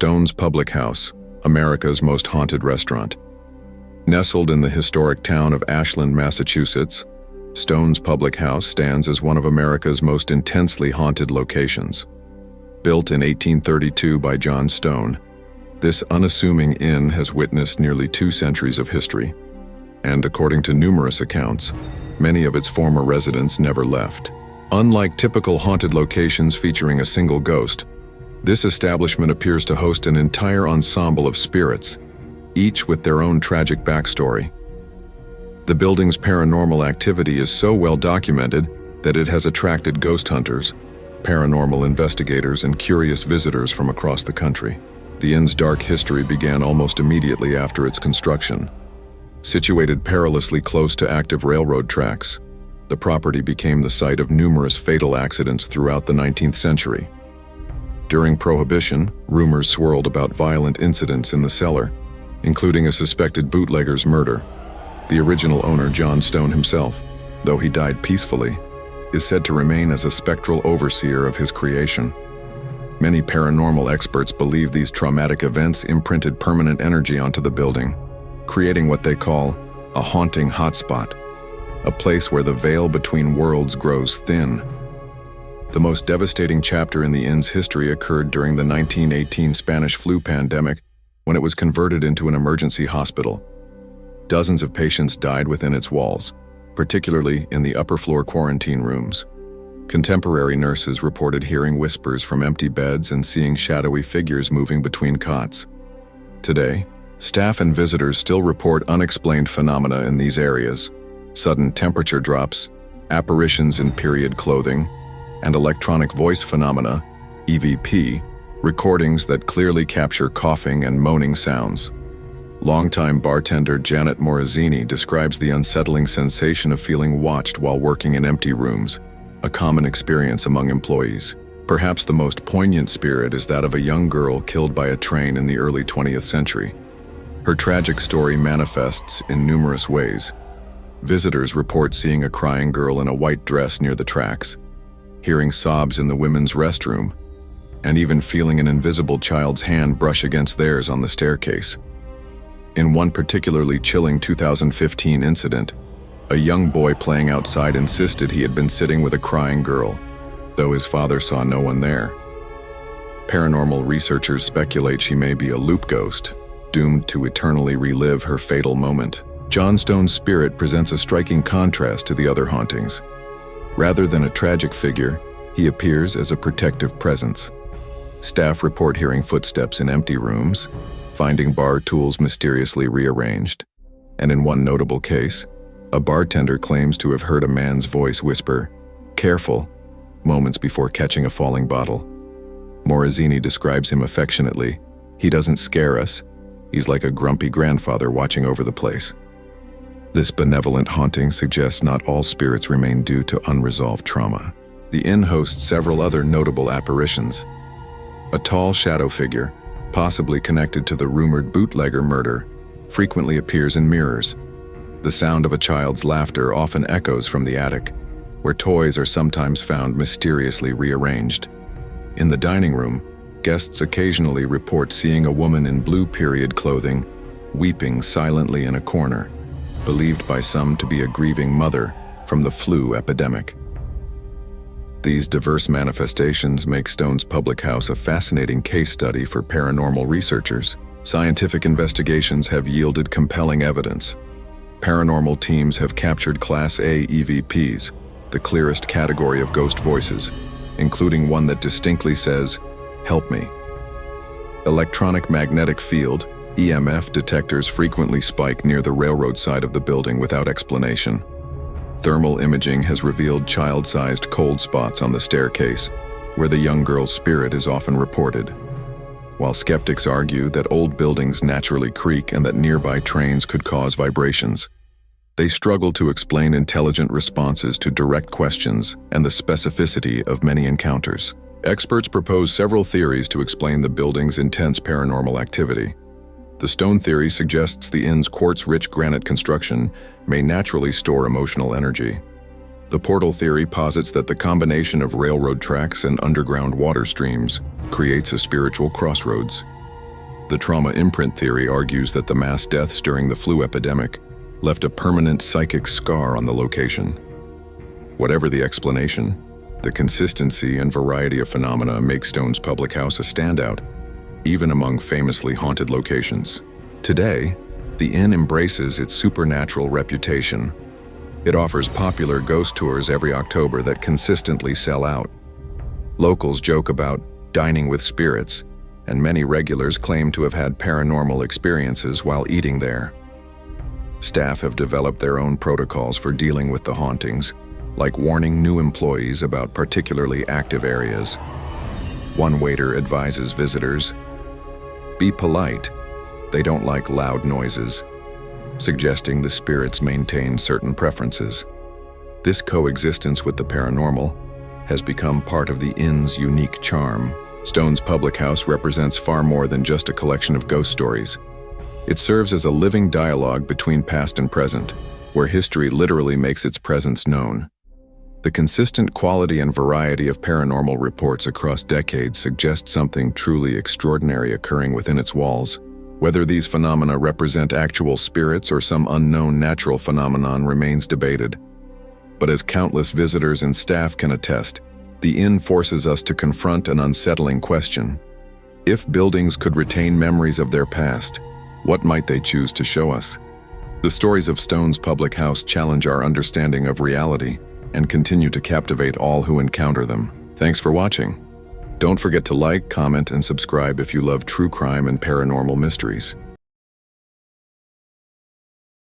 Stone's Public House, America's most haunted restaurant. Nestled in the historic town of Ashland, Massachusetts, Stone's Public House stands as one of America's most intensely haunted locations. Built in 1832 by John Stone, this unassuming inn has witnessed nearly 2 centuries of history, and according to numerous accounts, many of its former residents never left. Unlike typical haunted locations featuring a single ghost, this establishment appears to host an entire ensemble of spirits, each with their own tragic backstory. The building's paranormal activity is so well documented that it has attracted ghost hunters, paranormal investigators, and curious visitors from across the country. The inn's dark history began almost immediately after its construction. Situated perilously close to active railroad tracks, the property became the site of numerous fatal accidents throughout the 19th century. During Prohibition, rumors swirled about violent incidents in the cellar, including a suspected bootlegger's murder. The original owner, John Stone himself, though he died peacefully, is said to remain as a spectral overseer of his creation. Many paranormal experts believe these traumatic events imprinted permanent energy onto the building, creating what they call a haunting hotspot, a place where the veil between worlds grows thin. The most devastating chapter in the inn's history occurred during the 1918 Spanish flu pandemic, when it was converted into an emergency hospital. Dozens of patients died within its walls, particularly in the upper-floor quarantine rooms. Contemporary nurses reported hearing whispers from empty beds and seeing shadowy figures moving between cots. Today, staff and visitors still report unexplained phenomena in these areas: sudden temperature drops, apparitions in period clothing, and electronic voice phenomena, EVP, recordings that clearly capture coughing and moaning sounds. Longtime bartender Janet Morazzini describes the unsettling sensation of feeling watched while working in empty rooms, a common experience among employees. Perhaps the most poignant spirit is that of a young girl killed by a train in the early 20th century. Her tragic story manifests in numerous ways. Visitors report seeing a crying girl in a white dress near the tracks, hearing sobs in the women's restroom, and even feeling an invisible child's hand brush against theirs on the staircase. In one particularly chilling 2015 incident, a young boy playing outside insisted he had been sitting with a crying girl, though his father saw no one there. Paranormal researchers speculate she may be a loop ghost, doomed to eternally relive her fatal moment. John Stone's spirit presents a striking contrast to the other hauntings. Rather than a tragic figure, he appears as a protective presence. Staff report hearing footsteps in empty rooms, finding bar tools mysteriously rearranged, and in one notable case, a bartender claims to have heard a man's voice whisper, "Careful," moments before catching a falling bottle. Morazzini describes him affectionately. "He doesn't scare us. He's like a grumpy grandfather watching over the place." This benevolent haunting suggests not all spirits remain due to unresolved trauma. The inn hosts several other notable apparitions. A tall shadow figure, possibly connected to the rumored bootlegger murder, frequently appears in mirrors. The sound of a child's laughter often echoes from the attic, where toys are sometimes found mysteriously rearranged. In the dining room, guests occasionally report seeing a woman in blue period clothing, weeping silently in a corner, believed by some to be a grieving mother from the flu epidemic. These diverse manifestations make Stone's Public House a fascinating case study for paranormal researchers. Scientific investigations have yielded compelling evidence. Paranormal teams have captured Class A EVPs, the clearest category of ghost voices, including one that distinctly says, "Help me." Electronic magnetic field, EMF detectors frequently spike near the railroad side of the building without explanation. Thermal imaging has revealed child-sized cold spots on the staircase, where the young girl's spirit is often reported. While skeptics argue that old buildings naturally creak and that nearby trains could cause vibrations, they struggle to explain intelligent responses to direct questions and the specificity of many encounters. Experts propose several theories to explain the building's intense paranormal activity. The stone theory suggests the inn's quartz-rich granite construction may naturally store emotional energy. The portal theory posits that the combination of railroad tracks and underground water streams creates a spiritual crossroads. The trauma imprint theory argues that the mass deaths during the flu epidemic left a permanent psychic scar on the location. Whatever the explanation, the consistency and variety of phenomena make Stone's Public House a standout, even among famously haunted locations. Today, the inn embraces its supernatural reputation. It offers popular ghost tours every October that consistently sell out. Locals joke about dining with spirits, and many regulars claim to have had paranormal experiences while eating there. Staff have developed their own protocols for dealing with the hauntings, like warning new employees about particularly active areas. One waiter advises visitors, "Be polite, they don't like loud noises," suggesting the spirits maintain certain preferences. This coexistence with the paranormal has become part of the inn's unique charm. Stone's Public House represents far more than just a collection of ghost stories. It serves as a living dialogue between past and present, where history literally makes its presence known. The consistent quality and variety of paranormal reports across decades suggest something truly extraordinary occurring within its walls. Whether these phenomena represent actual spirits or some unknown natural phenomenon remains debated. But as countless visitors and staff can attest, the inn forces us to confront an unsettling question. If buildings could retain memories of their past, what might they choose to show us? The stories of Stone's Public House challenge our understanding of reality and continue to captivate all who encounter them. Thanks for watching. Don't forget to like, comment, and subscribe if you love true crime and paranormal mysteries.